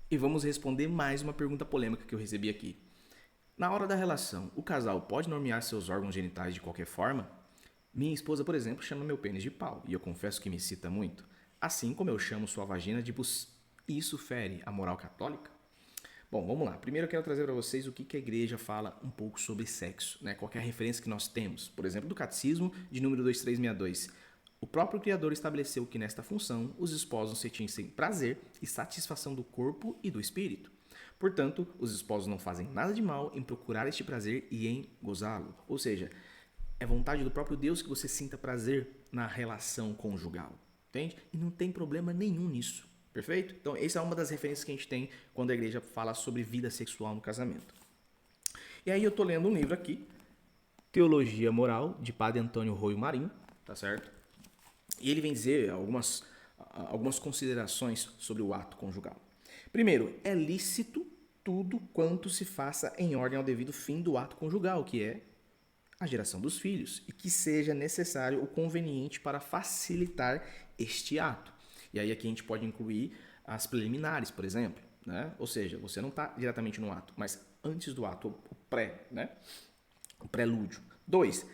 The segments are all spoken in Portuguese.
E vamos responder mais uma pergunta polêmica que eu recebi aqui. Na hora da relação, o casal pode nomear seus órgãos genitais de qualquer forma? Minha esposa, por exemplo, chama meu pênis de pau, e eu confesso que me excita muito. Assim como eu chamo sua vagina de bus. Isso fere a moral católica? Bom, vamos lá. Primeiro eu quero trazer para vocês o que a igreja fala um pouco sobre sexo, né? Qual é a referência que nós temos. Por exemplo, do Catecismo de número 2362. O próprio Criador estabeleceu que nesta função os esposos sentissem prazer e satisfação do corpo e do espírito. Portanto, os esposos não fazem nada de mal em procurar este prazer e em gozá-lo. Ou seja, é vontade do próprio Deus que você sinta prazer na relação conjugal, entende? E não tem problema nenhum nisso, perfeito? Então, essa é uma das referências que a gente tem quando a igreja fala sobre vida sexual no casamento. E aí eu tô lendo um livro aqui, Teologia Moral, de Padre Antônio Roio Marinho, tá certo? E ele vem dizer algumas considerações sobre o ato conjugal. Primeiro, é lícito tudo quanto se faça em ordem ao devido fim do ato conjugal, que é a geração dos filhos, e que seja necessário ou conveniente para facilitar este ato. E aí aqui a gente pode incluir as preliminares, por exemplo, né? Ou seja, você não está diretamente no ato, mas antes do ato, o pré, né? O prelúdio. 2.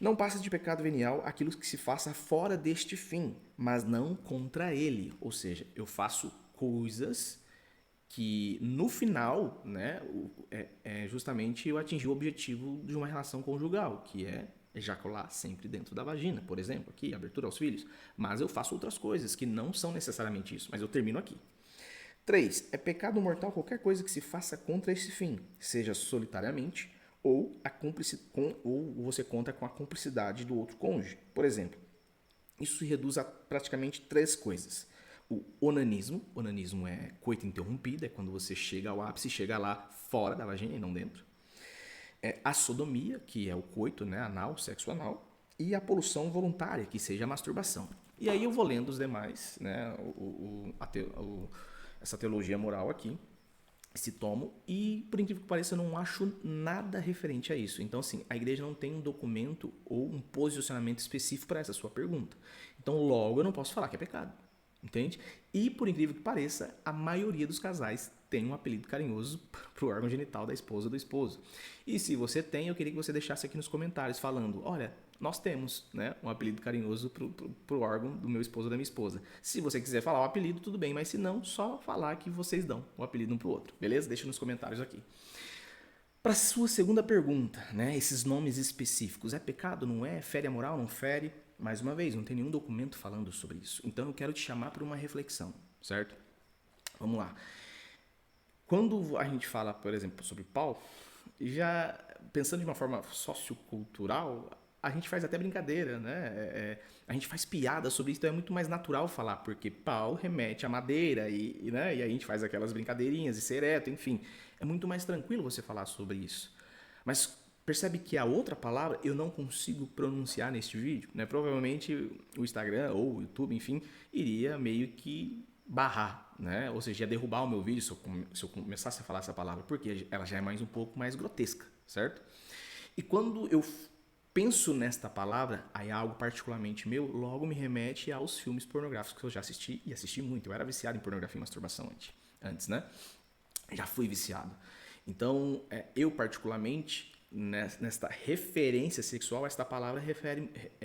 Não passa de pecado venial aquilo que se faça fora deste fim, mas não contra ele. Ou seja, eu faço coisas que no final, né, é justamente eu atingir o objetivo de uma relação conjugal, que é ejacular sempre dentro da vagina, por exemplo, aqui, abertura aos filhos. Mas eu faço outras coisas que não são necessariamente isso, mas eu termino aqui. 3. É pecado mortal qualquer coisa que se faça contra esse fim, seja solitariamente ou você conta com a cumplicidade do outro cônjuge. Por exemplo, isso se reduz a praticamente três coisas. O onanismo é coito interrompido, é quando você chega ao ápice, chega lá fora da vagina e não dentro. É a sodomia, que é o coito, né, anal, sexo anal. E a poluição voluntária, que seja a masturbação. E aí eu vou lendo os demais, né, essa teologia moral aqui, esse tomo, e por incrível que pareça eu não acho nada referente a isso. Então assim, a igreja não tem um documento ou um posicionamento específico para essa sua pergunta. Então logo eu não posso falar que é pecado, entende? E por incrível que pareça, a maioria dos casais tem um apelido carinhoso pro órgão genital da esposa ou do esposo. E se você tem, eu queria que você deixasse aqui nos comentários falando, olha, nós temos, né, um apelido carinhoso pro órgão do meu esposo ou da minha esposa. Se você quiser falar o apelido, tudo bem, mas se não, só falar que vocês dão o apelido um pro outro, beleza? Deixa nos comentários aqui. Para sua segunda pergunta, né, esses nomes específicos, é pecado, não é? Fere a moral, não fere? Mais uma vez, não tem nenhum documento falando sobre isso. Então eu quero te chamar para uma reflexão, certo? Vamos lá. Quando a gente fala, por exemplo, sobre pau, já pensando de uma forma sociocultural, a gente faz até brincadeira, né? A gente faz piada sobre isso, então é muito mais natural falar, porque pau remete à madeira né? E a gente faz aquelas brincadeirinhas, e ser ereto, enfim. É muito mais tranquilo você falar sobre isso. Mas percebe que a outra palavra eu não consigo pronunciar neste vídeo, né? Provavelmente o Instagram ou o YouTube, enfim, iria meio que barrar, né? Ou seja, ia derrubar o meu vídeo se eu começasse a falar essa palavra, porque ela já é mais um pouco mais grotesca, certo? E quando eu penso nesta palavra, aí algo particularmente meu, logo me remete aos filmes pornográficos que eu já assisti, e assisti muito. Eu era viciado em pornografia e masturbação antes, né? Já fui viciado. Então, eu particularmente, nesta referência sexual, esta palavra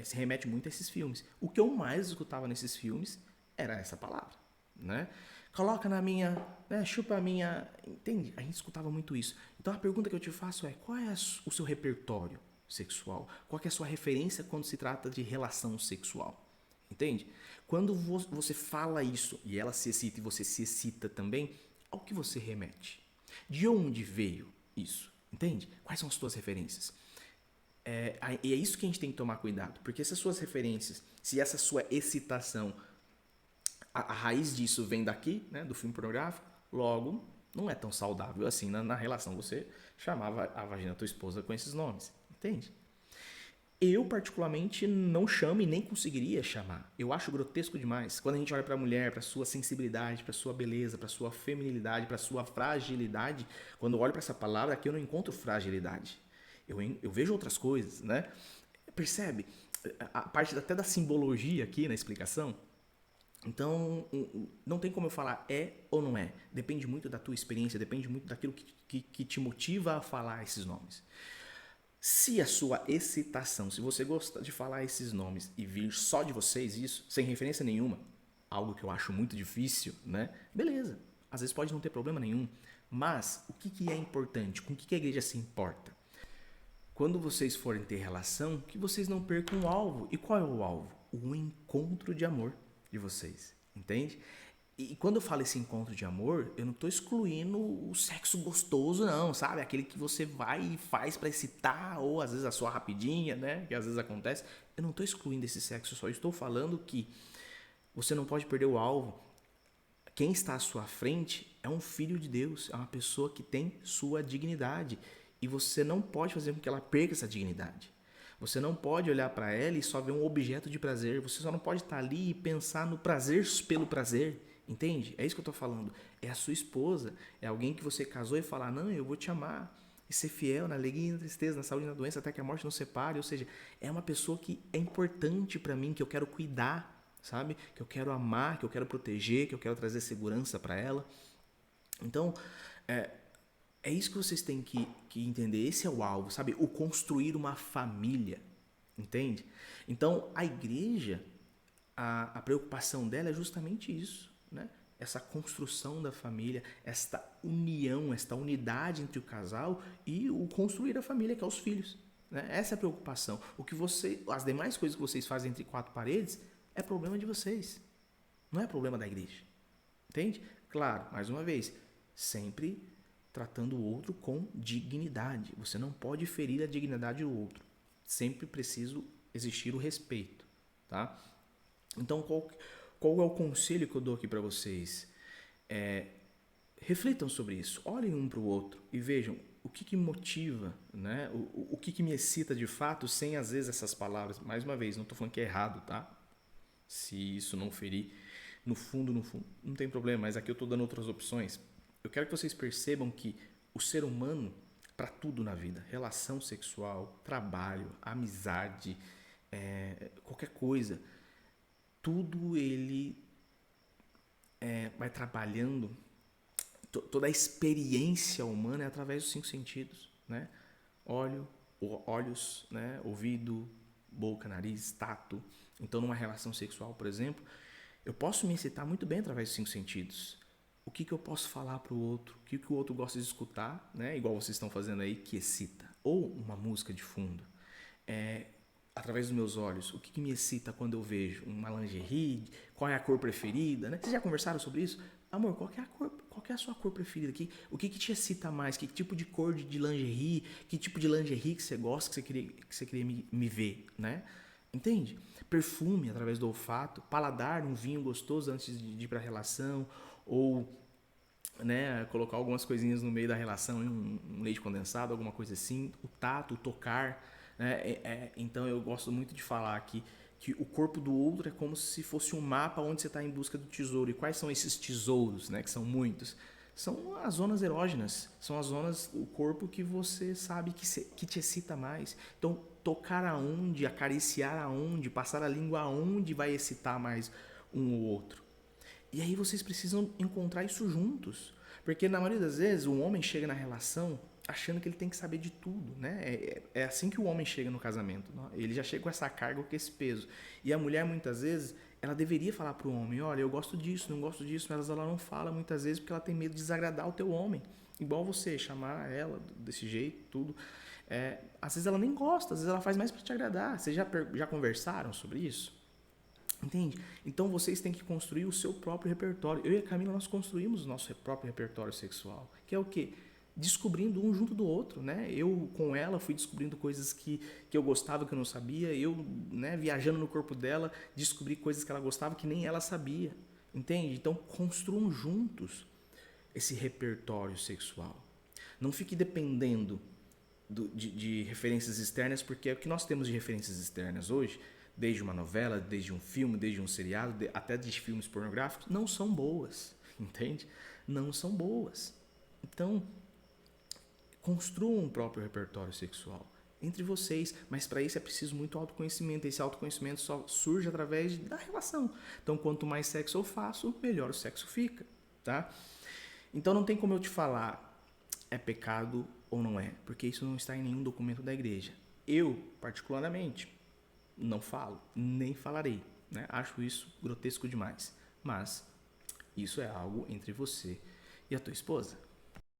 se remete muito a esses filmes. O que eu mais escutava nesses filmes era essa palavra, né? Coloca na minha, né, chupa a minha, entende? A gente escutava muito isso. Então a pergunta que eu te faço é, qual é o seu repertório sexual? Qual é a sua referência quando se trata de relação sexual? Entende? Quando você fala isso e ela se excita e você se excita também, ao que você remete? De onde veio isso? Entende? Quais são as suas referências? E é isso que a gente tem que tomar cuidado, porque se as suas referências, se essa sua excitação, a raiz disso vem daqui, né, do filme pornográfico, logo não é tão saudável assim na relação. Você chamava a vagina da tua esposa com esses nomes, entende? Eu, particularmente, não chamo e nem conseguiria chamar. Eu acho grotesco demais. Quando a gente olha para a mulher, para sua sensibilidade, para sua beleza, para sua feminilidade, para sua fragilidade, quando eu olho para essa palavra, aqui eu não encontro fragilidade. Eu vejo outras coisas, né? Percebe? A parte até da simbologia aqui na explicação, Então, não tem como eu falar é ou não é. Depende muito da tua experiência, depende muito daquilo que te motiva a falar esses nomes. Se a sua excitação, se você gosta de falar esses nomes e vir só de vocês isso, sem referência nenhuma, algo que eu acho muito difícil, né? Beleza, às vezes pode não ter problema nenhum. Mas o que é importante? Com o que a igreja se importa? Quando vocês forem ter relação, que vocês não percam o alvo. E qual é o alvo? O encontro de amor de vocês, entende? E quando eu falo esse encontro de amor, eu não estou excluindo o sexo gostoso, não, sabe? Aquele que você vai e faz para excitar, ou às vezes a sua rapidinha, né? Que às vezes acontece. Eu não estou excluindo esse sexo, só estou falando que você não pode perder o alvo. Quem está à sua frente é um filho de Deus, é uma pessoa que tem sua dignidade. E você não pode fazer com que ela perca essa dignidade. Você não pode olhar para ela e só ver um objeto de prazer. Você só não pode estar ali e pensar no prazer pelo prazer. Entende? É isso que eu estou falando. É a sua esposa. É alguém que você casou e falar, não, eu vou te amar. E ser fiel na alegria e na tristeza, na saúde e na doença, até que a morte nos separe. Ou seja, é uma pessoa que é importante para mim, que eu quero cuidar, sabe? Que eu quero amar, que eu quero proteger, que eu quero trazer segurança para ela. Então, é isso que vocês têm que entender. Esse é o alvo, sabe? O construir uma família, entende? Então, a igreja, a preocupação dela é justamente isso, né? Essa construção da família, esta união, esta unidade entre o casal e o construir a família, que é os filhos. Né? Essa é a preocupação. As demais coisas que vocês fazem entre quatro paredes é problema de vocês, não é problema da igreja. Entende? Claro, mais uma vez, sempre tratando o outro com dignidade. Você não pode ferir a dignidade do outro. Sempre preciso existir o respeito, tá? Então, qual é o conselho que eu dou aqui para vocês? Reflitam sobre isso, olhem um para o outro e vejam o que motiva, né? O que me excita de fato, sem às vezes essas palavras. Mais uma vez, não estou falando que é errado, tá? Se isso não ferir, no fundo, não tem problema, mas aqui eu estou dando outras opções. Eu quero que vocês percebam que o ser humano, para tudo na vida, relação sexual, trabalho, amizade, qualquer coisa, tudo ele vai trabalhando, toda a experiência humana é através dos cinco sentidos, né? Olhos, né? Ouvido, boca, nariz, tato. Então, numa relação sexual, por exemplo, eu posso me excitar muito bem através dos cinco sentidos. O que eu posso falar para o outro? O que o outro gosta de escutar, né? Igual vocês estão fazendo aí, que excita. Ou uma música de fundo. Através dos meus olhos, o que me excita quando eu vejo uma lingerie? Qual é a cor preferida? Né? Vocês já conversaram sobre isso? Amor, qual é a sua cor preferida? O que te excita mais? Que tipo de cor de lingerie? Que tipo de lingerie que você gosta, que você queria me ver, né? Entende? Perfume através do olfato, paladar, um vinho gostoso antes de ir para a relação, ou né, colocar algumas coisinhas no meio da relação, um leite condensado, alguma coisa assim, o tato, o tocar, né? Então eu gosto muito de falar aqui que o corpo do outro é como se fosse um mapa onde você está em busca do tesouro. E quais são esses tesouros, né, que são muitos? São as zonas erógenas, são as zonas do corpo que você sabe que te excita mais. Então, tocar aonde, acariciar aonde, passar a língua aonde vai excitar mais um ou outro. E aí vocês precisam encontrar isso juntos. Porque na maioria das vezes o homem chega na relação achando que ele tem que saber de tudo, né? É assim que o homem chega no casamento. Ele já chega com essa carga, com esse peso. E a mulher muitas vezes, ela deveria falar pro homem, olha, eu gosto disso, não gosto disso, mas ela não fala muitas vezes porque ela tem medo de desagradar o teu homem. Igual você, chamar ela desse jeito, tudo. Às vezes ela nem gosta, às vezes ela faz mais para te agradar. Vocês já conversaram sobre isso? Entende? Então vocês têm que construir o seu próprio repertório. Eu e a Camila, nós construímos o nosso próprio repertório sexual. Que é o quê? Descobrindo um junto do outro, né? Eu com ela fui descobrindo coisas que eu gostava, que eu não sabia. Eu, né, viajando no corpo dela, descobri coisas que ela gostava que nem ela sabia. Entende? Então construam juntos esse repertório sexual. Não fique dependendo de referências externas, porque é o que nós temos de referências externas hoje, desde uma novela, desde um filme, desde um seriado, até de filmes pornográficos, não são boas, entende? Não são boas. Então, construam um próprio repertório sexual. entre vocês, mas para isso é preciso muito autoconhecimento. Esse autoconhecimento só surge através da relação. Então, quanto mais sexo eu faço, melhor o sexo fica, tá? Então, não tem como eu te falar é pecado ou não é, porque isso não está em nenhum documento da igreja. Eu, particularmente, não falo, nem falarei, né? Acho isso grotesco demais, mas isso é algo entre você e a tua esposa.